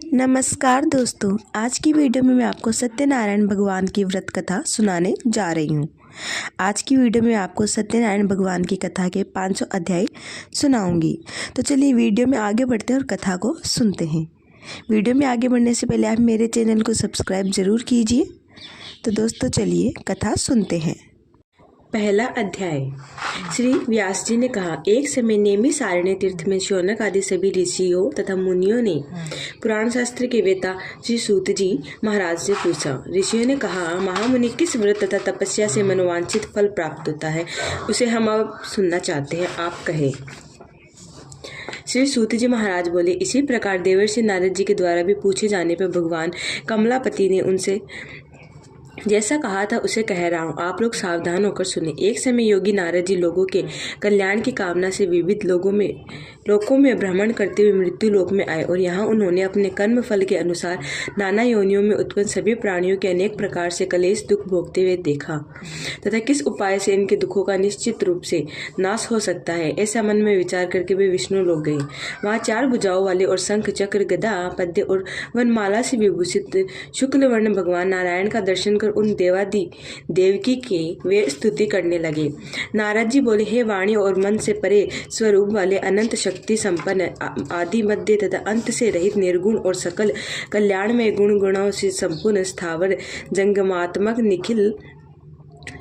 नमस्कार दोस्तों, आज की वीडियो में मैं आपको सत्यनारायण भगवान की व्रत कथा सुनाने जा रही हूँ। आज की वीडियो में आपको सत्यनारायण भगवान की कथा के 500 अध्याय सुनाऊंगी। तो चलिए वीडियो में आगे बढ़ते हैं और कथा को सुनते हैं। वीडियो में आगे बढ़ने से पहले आप मेरे चैनल को सब्सक्राइब ज़रूर कीजिए। तो दोस्तों चलिए कथा सुनते हैं। पहला अध्याय। श्री व्यास जी ने कहा, एक समय नेमी सारण्य तीर्थ में शौनक आदि सभी ऋषियों तथा मुनियों ने पुराण शास्त्र के वेता श्री सूत जी महाराज से पूछा। ऋषियों ने कहा, महामुनि किस व्रत तथा तपस्या से मनोवांछित फल प्राप्त होता है, उसे हम अब सुनना चाहते हैं, आप कहें। श्री सूत जी महाराज बोले, इसी प्रकार देवर्षि नारद जी के द्वारा भी पूछे जाने पर भगवान कमलापति ने उनसे जैसा कहा था उसे कह रहा हूँ, आप लोग सावधान होकर सुने। एक समय योगी नारद जी लोगों के कल्याण की कामना से विविध लोकों में भ्रमण करते हुए मृत्यु लोक में आए और यहाँ उन्होंने अपने कर्म फल के अनुसार नाना योनियों में उत्पन्न सभी प्राणियों के अनेक प्रकार से कलेश दुख भोगते हुए देखा तथा किस उपाय से इनके दुखों का निश्चित रूप से नाश हो सकता है, ऐसा मन में विचार करके वे विष्णु लोक गए। वहाँ 4 भुजाओं वाले और शंख चक्र गदा पद्य और वनमाला से विभूषित शुक्ल वर्ण भगवान नारायण का दर्शन कर उन देवादि देवकी की वे स्तुति करने लगे। नारद जी बोले, हे वाणी और मन से परे स्वरूप वाले अनंत शक्ति संपन्न आदि मध्य तथा अंत से रहित निर्गुण और सकल कल्याण में गुण गुणों से संपूर्ण स्थावर जंगमात्मक निखिल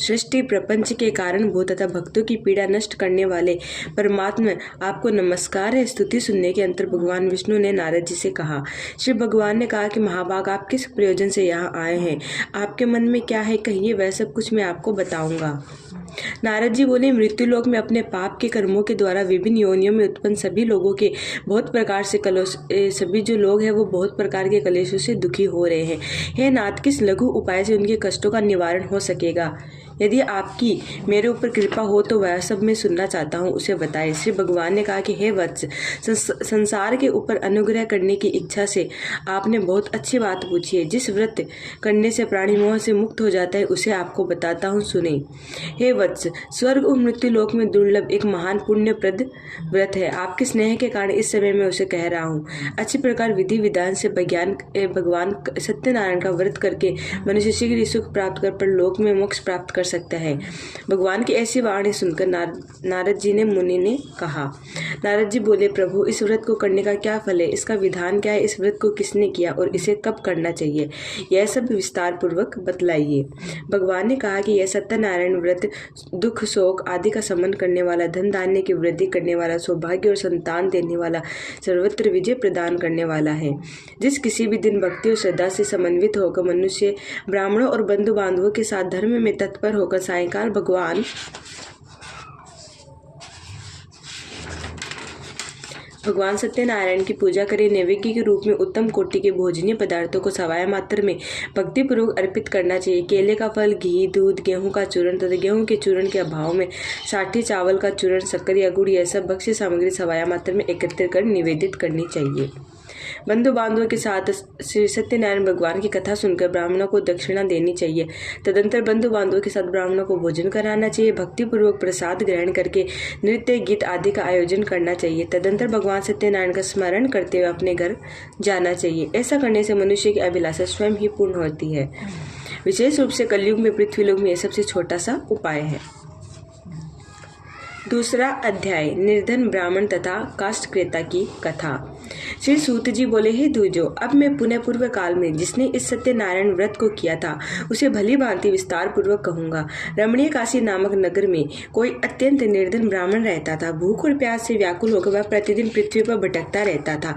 सृष्टि प्रपंच के कारण भूत तथा भक्तों की पीड़ा नष्ट करने वाले परमात्मा, आपको नमस्कार है। स्तुति सुनने के अंतर भगवान विष्णु ने नारद जी से कहा। श्री भगवान ने कहा कि महाभाग, आप किस प्रयोजन से यहाँ आए हैं, आपके मन में क्या है, कहिए, वह सब कुछ मैं आपको बताऊंगा। नारद जी बोले, मृत्युलोक में अपने पाप के कर्मों के द्वारा विभिन्न योनियों में उत्पन्न सभी लोगों के बहुत प्रकार से सभी जो लोग हैं वो बहुत प्रकार के कलेशों से दुखी हो रहे हैं। हे नाथ, किस लघु उपाय से उनके कष्टों का निवारण हो सकेगा? यदि आपकी मेरे ऊपर कृपा हो तो वह सब मैं सुनना चाहता हूँ, उसे बताए। श्री भगवान ने कहा कि हे वत्स, संसार के ऊपर अनुग्रह करने की इच्छा से आपने बहुत अच्छी बात पूछी है। जिस व्रत करने से प्राणी मोह से मुक्त हो जाता है उसे आपको बताता हूँ, सुने। हे वत्स, स्वर्ग और मृत्यु लोक में दुर्लभ एक महान पुण्यप्रद व्रत है। आपके स्नेह के कारण इस समय मैं उसे कह रहा हूँ। अच्छी प्रकार विधि विधान से भगवान सत्यनारायण का व्रत करके मनुष्य शीघ्र ही सुख प्राप्त कर परलोक में मोक्ष प्राप्त कर सकता है। भगवान की ऐसी वाणी सुनकर नारद जी ने मुनि ने कहा। नारद जी बोले, प्रभु, इस व्रत को करने का क्या फल है, इसका विधान क्या है, इस व्रत को किसने किया और इसे कब करना चाहिए, यह सब विस्तार पूर्वक बतलाइए। भगवान ने कहा कि यह सत्यनारायण व्रत दुख शोक आदि का शमन करने वाला, धन धान्य की वृद्धि करने वाला, सौभाग्य और संतान देने वाला, सर्वत्र विजय प्रदान करने वाला है। जिस किसी भी दिन भक्ति और श्रद्धा से समन्वित होकर मनुष्य ब्राह्मणों और बंधु बांधवों के साथ धर्म में तत्पर होकर सायंकाल भगवान सत्यनारायण की पूजा करे, नैवेद्य के रूप में उत्तम कोटि के भोजनीय पदार्थों को सवाय मात्र में भक्तिपूर्वक अर्पित करना चाहिए। केले का फल, घी, दूध, गेहूं का चूर्ण तथा गेहूं के चूर्ण के अभाव में साठी चावल का चूर्ण, शक्कर या गुड़, यह सब भक्ष्य सामग्री सवाय मात्र में एकत्रित कर निवेदित करनी चाहिए। बंधु बांधवों के साथ श्री सत्यनारायण भगवान की कथा सुनकर ब्राह्मणों को दक्षिणा देनी चाहिए। तदंतर बंधु बांधवों के साथ ब्राह्मणों को भोजन कराना चाहिए। भक्तिपूर्वक प्रसाद ग्रहण करके नृत्य गीत आदि का आयोजन करना चाहिए। तदंतर भगवान सत्यनारायण का स्मरण करते हुए अपने घर जाना चाहिए। ऐसा करने से मनुष्य की अभिलाषा स्वयं ही पूर्ण होती है। विशेष रूप से कलयुग में पृथ्वीलोक में यह सबसे छोटा सा उपाय है। दूसरा अध्याय। निर्धन ब्राह्मण तथा काष्ठक्रेता की कथा। श्री सूत जी बोले, हे द्विजो, अब मैं पुनः पूर्व काल में जिसने इस सत्यनारायण व्रत को किया था उसे भली भांति विस्तार पूर्वक कहूंगा। रमणीय काशी नामक नगर में कोई अत्यंत निर्धन ब्राह्मण रहता था। भूख और प्यास से व्याकुल होकर वह प्रतिदिन पृथ्वी पर भटकता रहता था।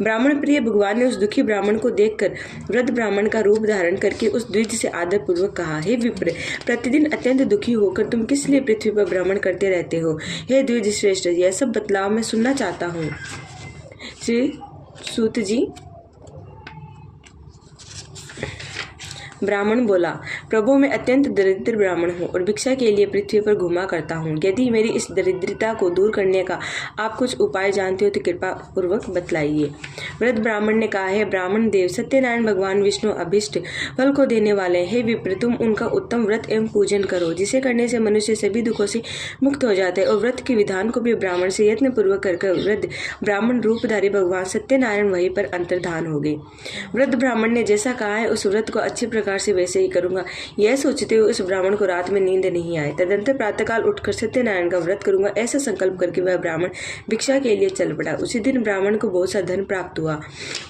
ब्राह्मण प्रिय भगवान ने उस दुखी ब्राह्मण को देखकर वृद्ध ब्राह्मण का रूप धारण करके उस द्विज से आदर पूर्वक कहा, हे विप्र, प्रतिदिन अत्यंत दुखी होकर तुम किस लिए पृथ्वी पर भ्रमण करते रहते हो? हे द्विज श्रेष्ठ, यह सब बतलाव मैं सुनना चाहता हूँ। श्री सूत जी ब्राह्मण बोला, प्रभु, मैं अत्यंत दरिद्र ब्राह्मण हूँ और भिक्षा के लिए पृथ्वी पर घुमा करता हूँ। यदि मेरी इस दरिद्रता को दूर करने का आप कुछ उपाय जानते हो तो कृपा पूर्वक बतलाइए। वृद्ध ब्राह्मण ने कहा, है ब्राह्मण देव, सत्यनारायण भगवान विष्णु अभिष्ट फल को देने वाले हैं। विप्र, तुम उनका उत्तम व्रत एवं पूजन करो, जिसे करने से मनुष्य सभी दुखों से मुक्त हो जाते हैं। और व्रत के विधान को भी ब्राह्मण से यत्न पूर्वक कर वृद्ध ब्राह्मण रूपधारी भगवान सत्यनारायण वहीं पर अंतर्धान हो गए। वृद्ध ब्राह्मण ने जैसा कहा है उस व्रत को अच्छे प्रकार से वैसे ही करूंगा, यह सोचते हुए उस ब्राह्मण को रात में नींद नहीं आई। तदंतर प्रातःकाल उठकर सत्यनारायण का व्रत करूंगा ऐसा संकल्प करके वह ब्राह्मण भिक्षा के लिए चल पड़ा। उसी दिन ब्राह्मण को बहुत सा धन प्राप्त हुआ।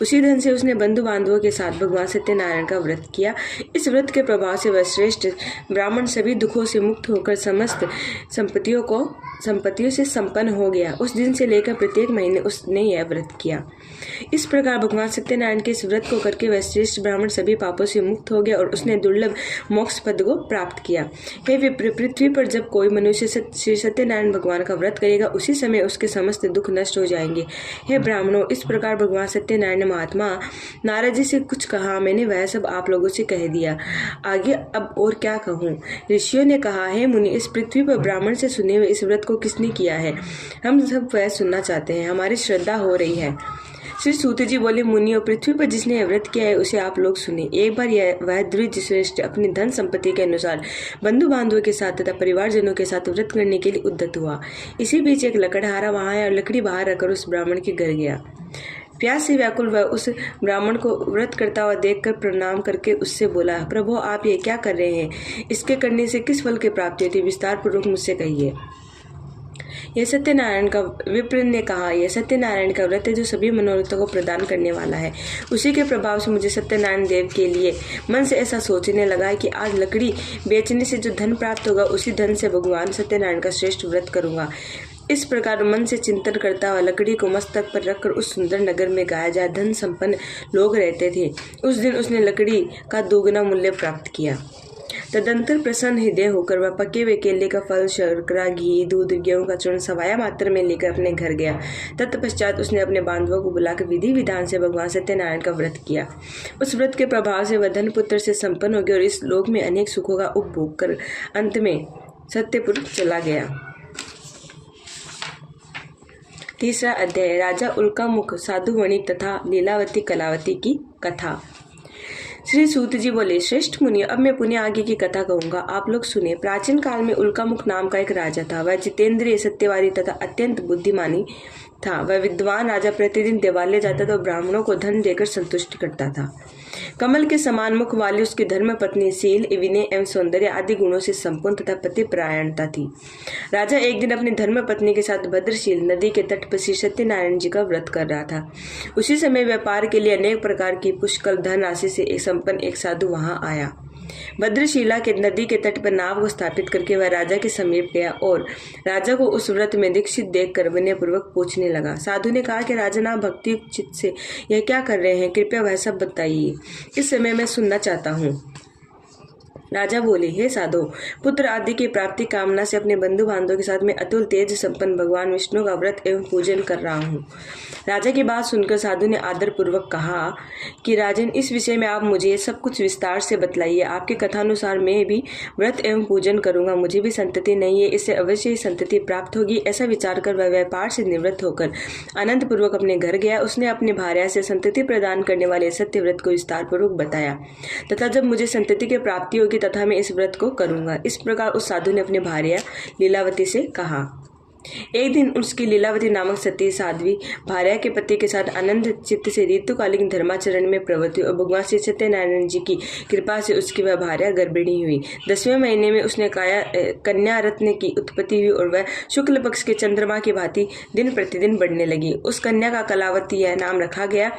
उसी धन से उसने बंधु बांधवों के साथ भगवान सत्यनारायण का व्रत किया। इस व्रत के प्रभाव से वह श्रेष्ठ ब्राह्मण सभी दुखों से मुक्त होकर समस्त संपत्तियों से संपन्न हो गया। उस दिन से लेकर प्रत्येक महीने उसने यह व्रत किया। इस प्रकार भगवान सत्यनारायण के इस व्रत को करके वह श्रेष्ठ ब्राह्मण सभी पापों से मुक्त हो गया और उसने दुर्लभ मोक्ष पद को प्राप्त किया। हे विप्र, पृथ्वी पर जब कोई मनुष्य श्री सत्यनारायण भगवान का व्रत करेगा उसी समय उसके समस्त दुख नष्ट हो जाएंगे। हे ब्राह्मणों, इस प्रकार भगवान सत्यनारायण ने महात्मा नारद जी से कुछ कहा। मैंने वह सब आप लोगों से कह दिया, आगे अब और क्या कहूँ। ऋषियों ने कहा, हे मुनि, इस पृथ्वी पर ब्राह्मण से सुने हुए इस व्रत को किसने किया है? हम सब वह सुनना चाहते हैं, हमारी श्रद्धा हो रही है। श्री सूत जी बोले, मुनियों, पृथ्वी पर जिसने यह व्रत किया है उसे आप लोग सुने। एक बार वह द्विज श्रेष्ठ अपनी धन संपत्ति के अनुसार बंधु बांधवों के साथ तथा परिवारजनों के साथ व्रत करने के लिए उद्यत हुआ। इसी बीच एक लकड़हारा वहां आया और लकड़ी बाहर रखकर उस ब्राह्मण के घर गया। प्यास से व्याकुल वह उस ब्राह्मण को व्रत करता हुआ देखकर प्रणाम करके उससे बोला, प्रभु, आप ये क्या कर रहे हैं? इसके करने से किस फल की प्राप्ति होती? विस्तार पूर्वक मुझसे कहिए। यह सत्यनारायण का विप्र ने कहा, यह सत्यनारायण का व्रत है जो सभी मनोरथों को प्रदान करने वाला है। उसी के प्रभाव से मुझे सत्यनारायण देव के लिए मन से ऐसा सोचने लगा कि आज लकड़ी बेचने से जो धन प्राप्त होगा उसी धन से भगवान सत्यनारायण का श्रेष्ठ व्रत करूंगा। इस प्रकार मन से चिंतन करता हुआ लकड़ी को मस्तक पर रखकर उस सुंदर नगर में गया जहाँ धन संपन्न लोग रहते थे। उस दिन उसने लकड़ी का दोगुना मूल्य प्राप्त किया। तदंतर प्रसन्न हृदय होकर वह पके हुए केले का फल, शर्करा, घी, दूध, गेहूं का चूर्ण सवाया मात्रा में लेकर अपने घर गया। तत्पश्चात उसने अपने बांधवों को बुलाकर विधि विधान से भगवान सत्यनारायण का व्रत किया। उस व्रत के प्रभाव से वह धन पुत्र से संपन्न हो गया और इस लोक में अनेक सुखों का उपभोग कर अंत में सत्यपुर चला गया। तीसरा अध्याय, राजा उल्कामुख, साधु वणिक तथा लीलावती कलावती की कथा। श्री सूत जी बोले, श्रेष्ठ मुनि, अब मैं पुण्य आगे की कथा कहूंगा, आप लोग सुने। प्राचीन काल में उल्कामुख नाम का एक राजा था। वह जितेंद्रिय, सत्यवादी तथा अत्यंत बुद्धिमानी था। वह विद्वान राजा प्रतिदिन देवालय जाता था और ब्राह्मणों को धन देकर संतुष्ट करता था। कमल के समान मुख वाली उसकी धर्म पत्नी शील, विनय एवं सौंदर्य आदि गुणों से संपूर्ण तथा पतिपरायणता थी। राजा एक दिन अपनी धर्म पत्नी के साथ भद्रशील नदी के तट पर श्री सत्यनारायण जी का व्रत कर रहा था। उसी समय व्यापार के लिए अनेक प्रकार की पुष्कल धन राशि से एक संपन्न एक साधु वहां आया। भद्रशिला के नदी के तट पर नाव को स्थापित करके वह राजा के समीप गया और राजा को उस व्रत में दीक्षित देखकर विनयपूर्वक पूछने लगा। साधु ने कहा कि राजन, आप भक्ति चित्त से यह क्या कर रहे हैं? कृपया वह सब बताइए, इस समय मैं सुनना चाहता हूँ। राजा बोले, हे साधु, पुत्र आदि की प्राप्ति कामना से अपने बंधु बांधवों के साथ में अतुल तेज संपन्न भगवान विष्णु का व्रत एवं पूजन कर रहा हूँ। राजा की बात सुनकर साधु ने आदर पूर्वक कहा कि राजन, इस विषय में आप मुझे सब कुछ विस्तार से बतलाइए। आपके कथानुसार मैं भी व्रत एवं पूजन करूंगा। मुझे भी संतति नहीं है, इससे अवश्य ही संतति प्राप्त होगी। ऐसा विचार कर वह व्यापार से निवृत्त होकर आनंद पूर्वक अपने घर गया। उसने अपनी भार्या से संतति प्रदान करने वाले सत्य व्रत को विस्तार पूर्वक बताया तथा जब मुझे संतति की प्राप्ति होगी तथा मैं इस व्रत को करूंगा। इस प्रकार उस साधु ने अपनी भार्या लीलावती से कहा। एक दिन उसकी लीलावती नामक सती साध्वी भार्या के पति के साथ आनंद चित्त से ऋतुकालीन धर्माचरण में प्रवृत्ति और भगवान श्री सत्यनारायण जी की कृपा से उसकी वह भार्या गर्भिणी हुई। 10वें महीने में उसने कन्या रत्न की उत्पत्ति हुई और वह शुक्ल पक्ष के चंद्रमा की भांति दिन प्रतिदिन बढ़ने लगी। उस कन्या का कलावती यह नाम रखा गया।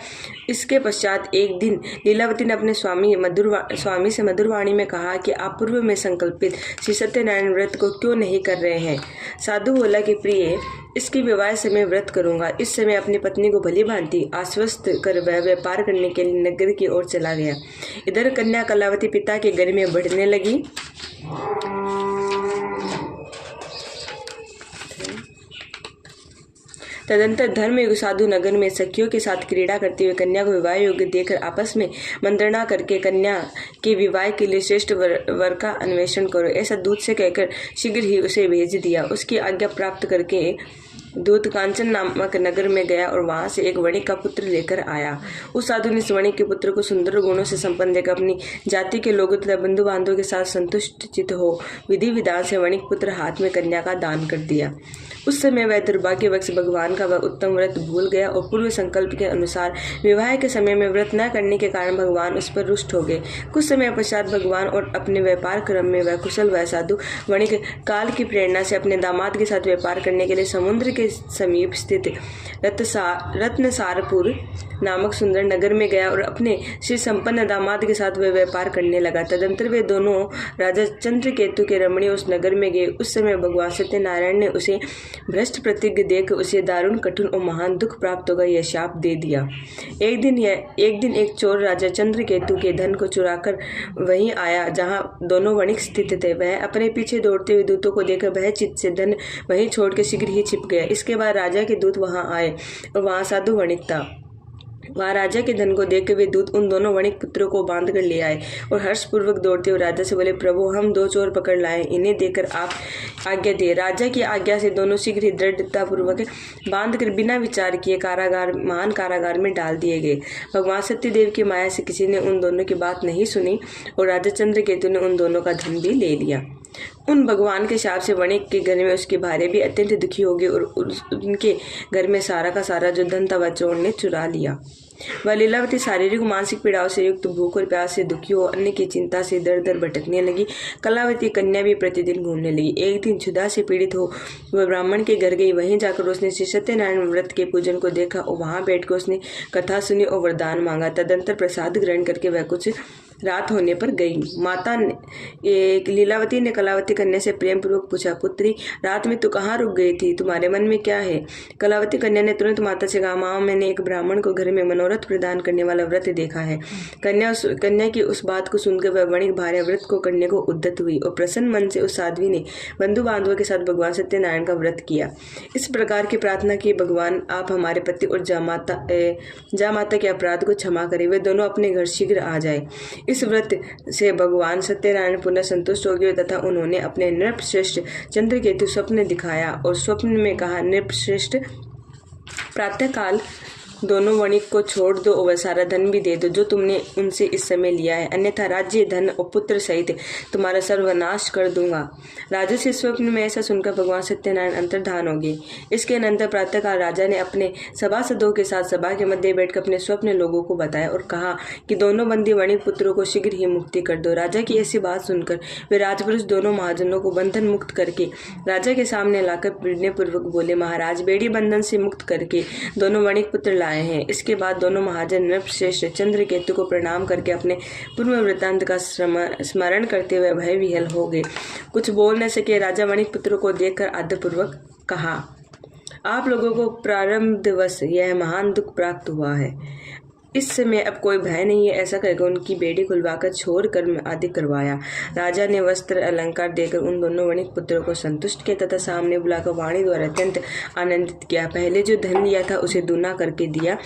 इसके पश्चात एक दिन लीलावती ने अपने स्वामी से मधुरवाणी में कहा कि आप पूर्व में संकल्पित श्री सत्यनारायण व्रत को क्यों नहीं कर रहे हैं? साधु बोला कि प्रिय, इसकी विवाह समय व्रत करूंगा। इस समय अपनी पत्नी को भली भांति आश्वस्त कर वह व्यापार करने के लिए नगर की ओर चला गया। इधर कन्या कलावती पिता के घर में बढ़ने लगी। तदंतर धर्मयुग साधु नगर में सखियों के साथ क्रीड़ा करते हुए कन्या को विवाह योग्य देकर आपस में मंत्रणा करके कन्या के विवाह के लिए श्रेष्ठ वर का अन्वेषण करो, ऐसा दूत से कहकर शीघ्र ही उसे भेज दिया। उसकी आज्ञा प्राप्त करके दूत कांचन नामक नगर में गया और वहां से एक वणिक का पुत्र लेकर आया। उस साधु ने इस वणिक के पुत्र को सुंदर गुणों से संपन्न देखकर अपनी जाति के लोगों तथा बंधु बांधवों के साथ संतुष्ट चित्त हो विधि विधान से वणिक पुत्र हाथ में कन्या का दान कर दिया। उस समय वह दुर्भाग्यवश भगवान का वह उत्तम व्रत भूल गया और पूर्व संकल्प के अनुसार विवाह के समय में व्रत न करने के कारण भगवान उस पर रुष्ट हो गए। कुछ समय पश्चात भगवान और अपने व्यापार क्रम में वह कुशल वह साधु वणिक काल की प्रेरणा से अपने दामाद के साथ व्यापार करने के लिए समुद्र के समीप स्थित रत्नसारपुर नामक सुंदर नगर में गया और अपने श्री संपन्न दामाद के साथ वह व्यापार करने लगा। तदंतर वे दोनों राजा चंद्रकेतु के रमणीय उस नगर में गए। उस समय भगवान सत्यनारायण ने उसे भ्रष्ट प्रतिज्ञ देकर उसे दारुण कठिन और महान दुख प्राप्त होगा यह शाप दे दिया। एक दिन एक चोर राजा चंद्रकेतु के धन को चुराकर वहीं आया जहां दोनों वणिक स्थित थे। वह अपने पीछे दौड़ते हुए दूतों को देखकर भयचित्त से धन वहीं छोड़ के शीघ्र ही छिप गया। इसके बाद राजा के दूत वहां आए और वहां साधु वणिक था। वहां राजा के धन को देखकर वे दूत उन दोनों वणिक पुत्रों को बांध कर ले आए और हर्षपूर्वक दौड़ते हुए राजा से बोले, प्रभु हम 2 चोर पकड़ लाए, इन्हें देकर आप आज्ञा दिए। राजा की आज्ञा से दोनों शीघ्र ही दृढ़तापूर्वक बांध कर बिना विचार किए महान कारागार में डाल दिए गए। भगवान सत्यदेव की माया से किसी ने उन दोनों की बात नहीं सुनी और राजा चंद्रकेतु ने उन दोनों का धन भी ले लिया। उन भगवान के शाप से वणिक के घर में उसकी भार्य भी अत्यंत दुखी हो गई और उनके घर में सारा का सारा जो धन था वह चोर ने चुरा लिया। वह लीलावती शारीरिक मानसिक पीड़ाओं से युक्त भूख और प्यास से दुखी हो अन्य की चिंता से दर दर भटकने लगी। कलावती कन्या भी प्रतिदिन घूमने लगी। एक दिन क्षुधा से पीड़ित हो वह ब्राह्मण के घर गई। वहीं जाकर उसने श्री सत्यनारायण व्रत के पूजन को देखा और वहां बैठकर उसने कथा सुनी और वरदान मांगा। तदंतर प्रसाद ग्रहण करके वह कुछ रात होने पर गई। माता लीलावती ने कलावती कन्या से प्रेम पूर्वक पूछा, पुत्री रात में तू कहाँ रुक गई थी, तुम्हारे मन में क्या है? कलावती कन्या ने तुरंत माता से कहा, माँ मैंने एक ब्राह्मण को घर में मनोरथ प्रदान करने वाला व्रत देखा है। कन्या की उस बात को सुनकर वह वणिक भार्या व्रत को करने को उद्यत हुई और प्रसन्न मन से उस साध्वी ने बंधु बांधवों के साथ भगवान सत्यनारायण का व्रत किया। इस प्रकार की प्रार्थना की, भगवान आप हमारे पति और जामाता के अपराध को क्षमा करें, वे दोनों अपने घर शीघ्र आ जाए। इस व्रत से भगवान सत्यनारायण पुनः संतुष्ट हो गए तथा उन्होंने अपने नृपश्रेष्ठ चंद्रकेतु स्वप्न दिखाया और स्वप्न में कहा, नृपश्रेष्ठ प्रातः काल दोनों वणिक को छोड़ दो और वह सारा धन भी दे दो जो तुमने उनसे इस समय लिया है, अन्यथा राज्य धन और पुत्र सहित तुम्हारा सर्वनाश कर दूंगा। राजा से स्वप्न में ऐसा सुनकर भगवान सत्यनारायण अंतर्धान हो गए। इसके अनंतर प्रातःकाल राजा ने अपने सभासदों के साथ सभा के मध्य बैठकर अपने स्वप्न लोगों को बताया और कहा कि दोनों बंदी वणिक पुत्रों को शीघ्र ही मुक्ति कर दो। राजा की ऐसी बात सुनकर वे राजपुरुष दोनों महाजनों को बंधन मुक्त करके राजा के सामने लाकर विनयपूर्वक बोले, महाराज बेड़ी बंधन से मुक्त करके दोनों वणिक पुत्र हैं। इसके बाद दोनों महाजन नृपश्रेष्ठ चंद्रकेतु को प्रणाम करके अपने पूर्व वृत्तांत का स्मरण करते हुए भय विह्वल हो गए। कुछ बोल न सके। राजा वणिक पुत्रों को देखकर आदरपूर्वक कहा, आप लोगों को प्रारंभवश यह महान दुख प्राप्त हुआ है। इस समय अब कोई भय नहीं है। ऐसा कहकर उनकी बेड़ी खुलवाकर छोड़ कर्म आदि करवाया। राजा ने वस्त्र अलंकार देकर उन दोनों वणिक पुत्रों को संतुष्ट किया तथा सामने बुलाकर वाणी द्वारा अत्यंत आनंदित किया। पहले जो धन लिया था उसे दूना करके दिया।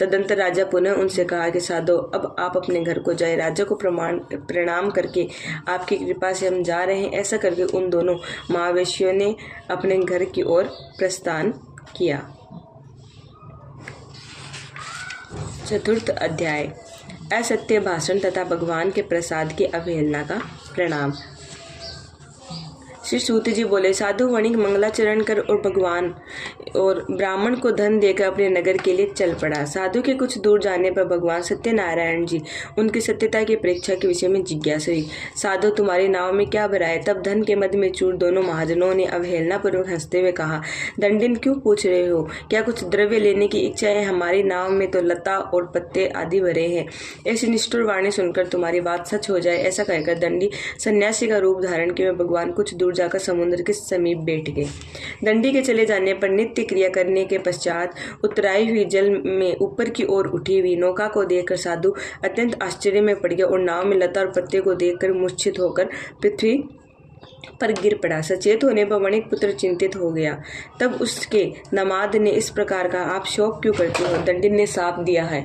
तदंतर राजा पुनः उनसे कहा कि साधो अब आप अपने घर को जाए। राजा को प्रणाम करके आपकी कृपा से हम जा रहे हैं। ऐसा करके उन दोनों महावेशियों ने अपने घर की ओर प्रस्थान किया। चतुर्थ अध्याय, असत्य भाषण तथा भगवान के प्रसाद की अवहेलना का प्रणाम। श्री सूत जी बोले, साधु वणिक मंगलाचरण कर और भगवान और ब्राह्मण को धन देकर अपने नगर के लिए चल पड़ा। साधु के कुछ दूर जाने पर भगवान सत्यनारायण जी उनकी सत्यता की परीक्षा के विषय में जिज्ञासा हुई। साधु तुम्हारी नाव में क्या भरा है? तब धन के मद में चूर दोनों महाजनों ने अवहेलना पूर्वक हंसते हुए कहा, दंडिन क्यों पूछ रहे हो? क्या कुछ द्रव्य लेने की इच्छा है? हमारी नाव में तो लता और पत्ते आदि भरे हैं। ऐसी निष्ठुर वाणी सुनकर तुम्हारी बात सच हो जाए, ऐसा कहकर दंडी सन्यासी का रूप धारण किए भगवान कुछ दूर जाकर समुद्र के समीप बैठ गए। दंडी के चले जाने पर नित्य क्रिया करने के पश्चात उतराई हुई जल में ऊपर की ओर उठी हुई नौका को देखकर साधु अत्यंत आश्चर्य में पड़ गया और नाव में लता और पत्ते को देखकर मूर्छित होकर पृथ्वी पर गिर पड़ा। सचेत होने पर वणिक पुत्र चिंतित हो गया। तब उसके दामाद ने इस प्रकार कहा, आप शोक क्यों करते हो? दंडी ने साप दिया है,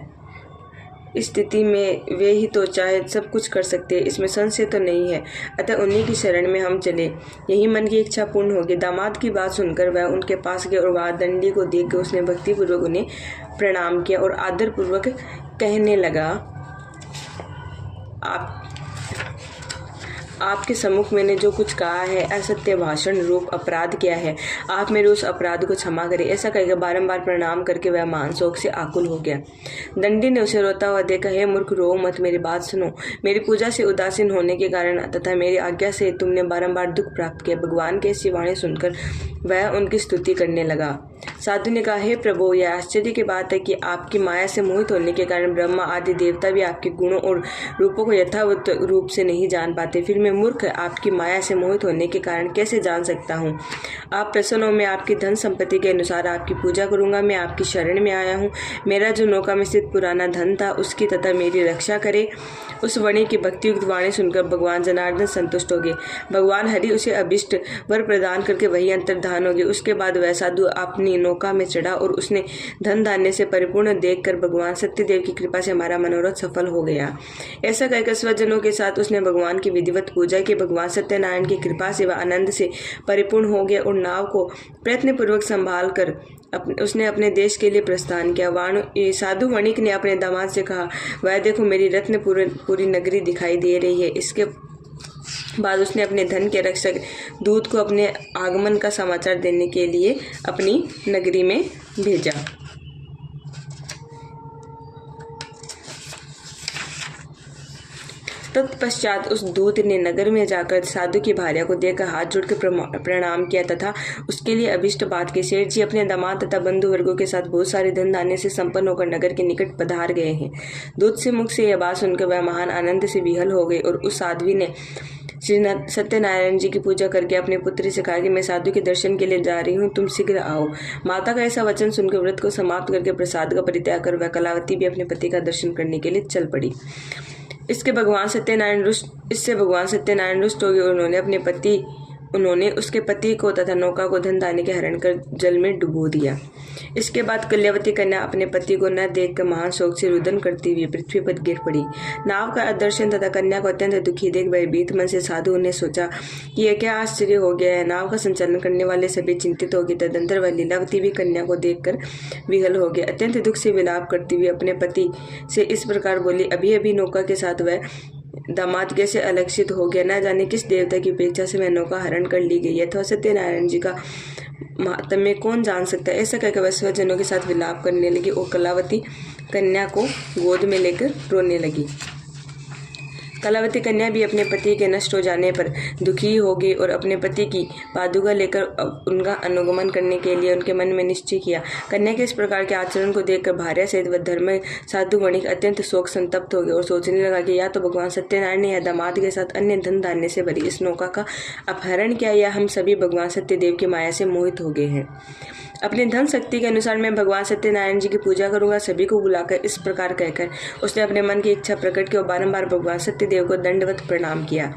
स्थिति में वे ही तो चाहे सब कुछ कर सकते हैं, इसमें संशय तो नहीं है। अतः उन्हीं की शरण में हम चले, यही मन की इच्छा पूर्ण होगी। दामाद की बात सुनकर वह उनके पास गया और वहाँ दंडी को देखकर उसने भक्तिपूर्वक उन्हें प्रणाम किया और आदरपूर्वक कहने लगा, आपके सम्मुख मैंने जो कुछ कहा है असत्य भाषण रूप अपराध किया है, आप मेरे उस अपराध को क्षमा करें। ऐसा कहकर बारंबार प्रणाम करके वह मान शोक से आकुल हो गया। दंडी ने उसे रोता हुआ देखा, हे मूर्ख, रो मत, मेरी बात सुनो। मेरी पूजा से उदासीन होने के कारण तथा मेरी आज्ञा से तुमने बारंबार दुख प्राप्त किया। भगवान के ऐसी वाणी सुनकर वह उनकी स्तुति करने लगा। साधु ने कहा, हे प्रभु, यह आश्चर्य की बात है कि आपकी माया से मोहित होने के कारण ब्रह्मा आदि देवता भी आपके गुणों और रूपों को यथावत रूप से नहीं जान पाते। फिर मैं मूर्ख आपकी माया से मोहित होने के कारण कैसे जान सकता हूँ? आप प्रसन्न हो, मैं आपकी धन संपत्ति के अनुसार आपकी पूजा करूंगा। मैं आपकी शरण में आया हूँ। मेरा जो नौका में स्थित पुराना धन था उसकी तथा मेरी रक्षा करे। उस वणि की भक्तियुक्त वाणी सुनकर भगवान जनार्दन संतुष्ट हो गए। भगवान हरि उसे अभिष्ट वर प्रदान करके वही अंतर्धान हो गए। उसके बाद वह साधु अपनी नौका में चढ़ा और उसने धन धान्य से परिपूर्ण देखकर भगवान सत्यदेव की कृपा से हमारा मनोरथ सफल हो गया। ऐसा कहकर स्वजनों के साथ उसने भगवान की विधिवत पूजा की। भगवान सत्यनारायण की कृपा से वह आनंद से परिपूर्ण हो गया और नाव को प्रयत्नपूर्वक संभाल कर उसने अपने देश के लिए प्रस्थान किया। साधु वणिक ने अपने दामाद से कहा, वह देखो, मेरी रत्न पूरी नगरी दिखाई दे रही है। इसके बाद उसने अपने धन के रक्षक दूत को अपने आगमन का समाचार देने के लिए अपनी नगरी में भेजा। तत्पश्चात उस दूत ने नगर में जाकर साधु की भार्या को देखकर हाथ जोड़कर प्रणाम किया तथा उसके लिए अभिष्ट बात की। सेठ जी अपने दामाद तथा बंधु वर्गों के साथ बहुत सारे धन धान्य से संपन्न होकर नगर के निकट पधार गए हैं। दूत से मुख से यह बात सुनकर वह महान आनंद से विहल हो गई और उस साध्वी ने श्री सत्यनारायण जी की पूजा करके अपने पुत्री से कहा कि मैं साधु के दर्शन के लिए जा रही हूँ, तुम शीघ्र आओ। माता का ऐसा वचन सुनकर व्रत को समाप्त करके प्रसाद का परित्याग कर वह कलावती भी अपने पति का दर्शन करने के लिए चल पड़ी। इससे भगवान सत्यनारायण रुष्ट हो गए। उन्होंने उसके पति को तथा नौका को धन धान्य के हरण कर जल में डुबो दिया। इसके बाद कल्यावती कन्या अपने पति को न देखकर महान शोक से रुदन करती हुई पृथ्वी पर गिर पड़ी। नाव का अदर्शन तथा कन्या को अत्यंत दुखी देख भयभीत मन से साधु ने सोचा कि यह क्या आश्चर्य हो गया है। नाव का संचालन करने वाले सभी चिंतित हो गए। तदंतर वह लीलावती भी कन्या को देखकर विहल हो गए। अत्यंत दुख से विलाप करती हुई अपने पति से इस प्रकार बोली, अभी अभी नौका के साथ वह दामाद कैसे अलक्षित हो गया, न जाने किस देवता की अपेक्षा से वह नौका हरण कर ली गई है। अथवा सत्यनारायण जी का महात्म्य कौन जान सकता है। ऐसा कहकर वह स्वजनों के साथ विलाप करने लगी और कलावती कन्या को गोद में लेकर रोने लगी। कलावती कन्या भी अपने पति के नष्ट हो जाने पर दुखी हो गई और अपने पति की पादुका लेकर उनका अनुगमन करने के लिए उनके मन में निश्चय किया। कन्या के इस प्रकार के आचरण को देखकर भार्या सहित वह धर्म साधु वणिक अत्यंत शोक संतप्त हो गए और सोचने लगा कि या तो भगवान सत्यनारायण ने या दामाद के साथ अन्य धन धान्य से भरी इस नौका का अपहरण किया, या हम सभी भगवान सत्यदेव की माया से मोहित हो गए हैं। अपनी धन शक्ति के अनुसार मैं भगवान सत्यनारायण जी की पूजा करूंगा। सभी को बुलाकर इस प्रकार कहकर उसने अपने मन की इच्छा प्रकट की और बारंबार भगवान सत्यदेव को दंडवत प्रणाम किया।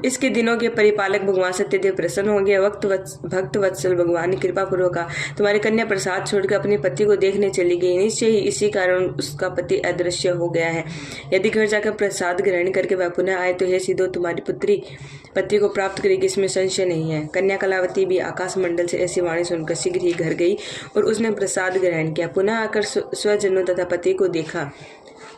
इसके दिनों के परिपालक भगवान सत्यदेव प्रसन्न हो गए। भक्त वत्सल भगवान ने कृपा पूर्वक कहा, तुम्हारी कन्या प्रसाद छोड़कर अपने पति को देखने चली गई। निश्चय ही इसी कारण उसका पति अदृश्य हो गया है। यदि घर जाकर प्रसाद ग्रहण करके वह पुनः आए तो हे सिद्धो, तुम्हारी पुत्री पति को प्राप्त करेगी, इसमें संशय नहीं है। कन्या कलावती भी आकाश मंडल से ऐसी वाणी सुनकर शीघ्र ही घर गई और उसने प्रसाद ग्रहण किया। पुनः आकर स्वजनों तथा पति को देखा।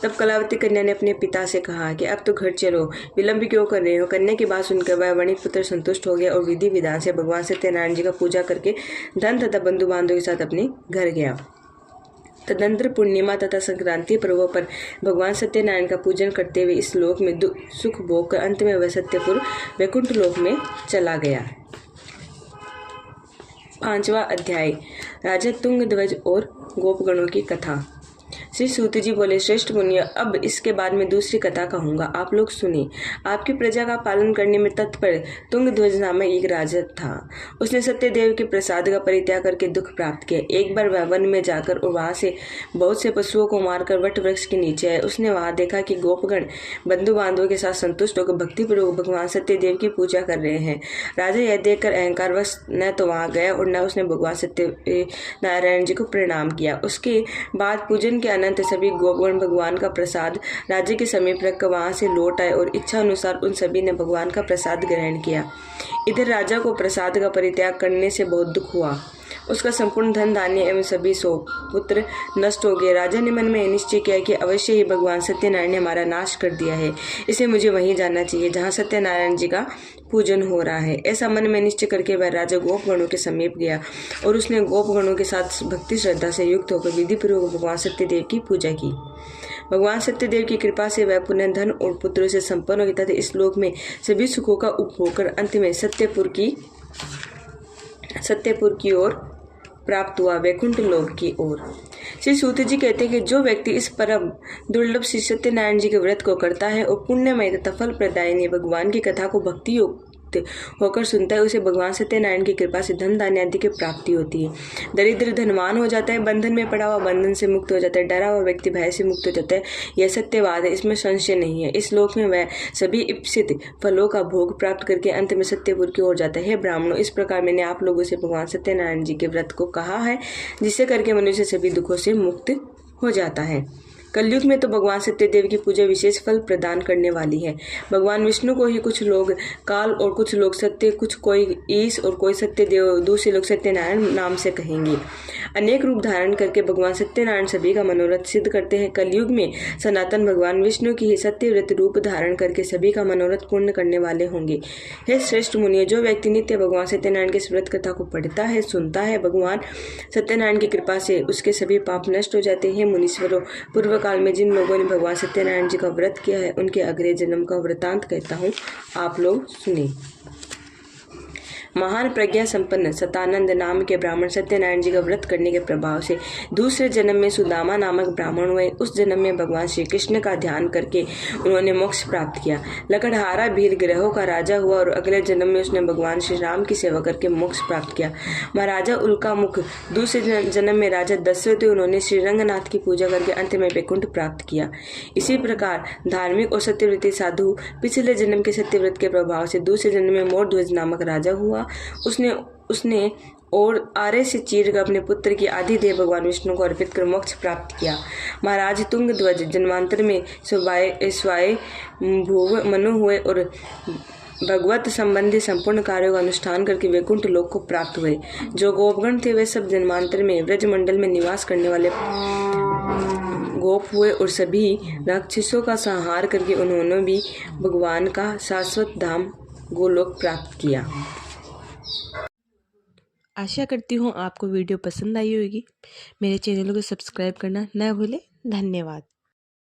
तब कलावती कन्या ने अपने पिता से कहा कि अब तो घर चलो, विलंब क्यों कर रहे हो। कन्या की बात सुनकर वह वणिक पुत्र संतुष्ट हो गया और विधि विधान से भगवान सत्यनारायण जी का पूजा करके धन तथा बंधु बांधवों के साथ अपने घर गया। तदंतर पूर्णिमा तथा संक्रांति पर्वों पर भगवान सत्यनारायण का पूजन करते हुए इस लोक में सुख भोग कर अंत में वह सत्यपुर वैकुंठ लोक में चला गया। 5वां अध्याय, राजा तुंगध्वज और गोपगणों की कथा। श्री सूत जी बोले, श्रेष्ठ मुनियों, अब इसके बाद मैं दूसरी कथा कहूँगा, आप लोग सुनिए। आपकी प्रजा का पालन करने में तत्पर तुंगध्वज नामक एक राजा था। उसने सत्यदेव के प्रसाद का परित्याग करके दुख प्राप्त किया। एक बार वह वन में जाकर और वहां से बहुत से पशुओं को मारकर वट वृक्ष के नीचे आए। उसने वहां देखा कि गोपगण बंधु बांधवों के साथ संतुष्ट होकर भक्तिपूर्वक भगवान सत्यदेव की पूजा कर रहे हैं। राजा यह देखकर अहंकारवश न तो वहां गया और न उसने भगवान सत्य नारायण जी को प्रणाम किया। उसके बाद पूजन के अनंत सभी गोपगण भगवान का प्रसाद राज्य के समीप रखकर वहां से लौट आए और इच्छा अनुसार उन सभी ने भगवान का प्रसाद ग्रहण किया। इधर राजा को प्रसाद का परित्याग करने से बहुत दुख हुआ। उसका संपूर्ण धन धान्य एवं सभी पुत्र नष्ट हो गए। राजा ने मन में यह निश्चय किया कि अवश्य ही भगवान सत्यनारायण ने हमारा नाश कर दिया है, इसे मुझे वहीं जाना चाहिए जहाँ सत्यनारायण जी का पूजन हो रहा है। ऐसा मन में निश्चय करके वह राजा गोपगणों के समीप गया और उसने गोपगणों के साथ भक्ति श्रद्धा से युक्त होकर विधि पूर्वक भगवान सत्यदेव की पूजा की। भगवान सत्यदेव की कृपा से वह पुण्य धन और पुत्रों से संपन्न हो गया तथा इस लोक में सभी सुखों का उपभोग कर अंत में सत्यपुर की ओर प्राप्त हुआ, वैकुंठ लोक की ओर। श्री सूत जी कहते हैं कि जो व्यक्ति इस परम दुर्लभ श्री सत्यनारायण जी के व्रत को करता है और पुण्यमय तथा फल प्रदायिनी भगवान की कथा को भक्ति युक्त होकर सुनता है, उसे भगवान सत्यनारायण की कृपा से धन धान्य आदि की प्राप्ति होती है। दरिद्र धनवान हो जाता है, बंधन में पड़ा हुआ बंधन से मुक्त हो जाता है, डरा हुआ व्यक्ति भय से मुक्त हो जाता है। यह सत्यवाद है, इसमें संशय नहीं है। इस लोक में वह सभी इप्सित फलों का भोग प्राप्त करके अंत में सत्यपुर की ओर जाता है। ब्राह्मणों, इस प्रकार मैंने आप लोगों से भगवान सत्यनारायण जी के व्रत को कहा है, जिससे करके मनुष्य सभी दुखों से मुक्त हो जाता है। कलयुग में तो भगवान सत्यदेव की पूजा विशेष फल प्रदान करने वाली है। भगवान विष्णु को ही कुछ लोग काल और कुछ लोग सत्य, कुछ कोई ईश और कोई सत्यदेव, दूसरे लोग सत्यनारायण नाम से कहेंगे। अनेक रूप धारण करके भगवान सत्यनारायण सभी का मनोरथ सिद्ध करते हैं। कलयुग में सनातन भगवान विष्णु की ही सत्यव्रत रूप धारण करके सभी का मनोरथ पूर्ण करने वाले होंगे। हे श्रेष्ठ मुनियों, जो व्यक्ति नित्य भगवान सत्यनारायण की व्रत कथा को पढ़ता है, सुनता है, भगवान सत्यनारायण की कृपा से उसके सभी पाप नष्ट हो जाते हैं। मुनीश्वरों, पूर्व काल में जिन लोगों ने भगवान सत्यनारायण जी का व्रत किया है, उनके अगले जन्म का वृतांत कहता हूँ, आप लोग सुनिए। महान प्रज्ञा संपन्न सतानंद नाम के ब्राह्मण सत्यनारायण जी का व्रत करने के प्रभाव से दूसरे जन्म में सुदामा नामक ब्राह्मण हुए। उस जन्म में भगवान श्री कृष्ण का ध्यान करके उन्होंने मोक्ष प्राप्त किया। लकड़हारा भील ग्रहों का राजा हुआ और अगले जन्म में उसने भगवान श्री राम की सेवा करके मोक्ष प्राप्त किया। महाराजा उल्कामुख दूसरे जन्म में राजा दशरथ थे। उन्होंने श्री रंगनाथ की पूजा करके अंत में वैकुंठ प्राप्त किया। इसी प्रकार धार्मिक और सत्यव्रती साधु पिछले जन्म के सत्यव्रत के प्रभाव से दूसरे जन्म में मोरध्वज नामक राजा हुआ। उसने और आर्य से चीर कर अपने पुत्र की आधी देह भगवान विष्णु को अर्पित कर मोक्ष प्राप्त किया। महाराज तुंगध्वज जन्मांतर में स्वाय भूव मनु हुए और भगवत संबंधी संपूर्ण कार्यों का अनुष्ठान करके वैकुंठ लोक को प्राप्त हुए। जो गोपगण थे वे सब जन्मांतर में ब्रजमंडल में निवास करने वाले गोप हुए और सभी राक्षसों का संहार करके उन्होंने भी भगवान का शाश्वत धाम गोलोक प्राप्त किया। आशा करती हूँ आपको वीडियो पसंद आई होगी। मेरे चैनल को सब्सक्राइब करना न भूलें। धन्यवाद।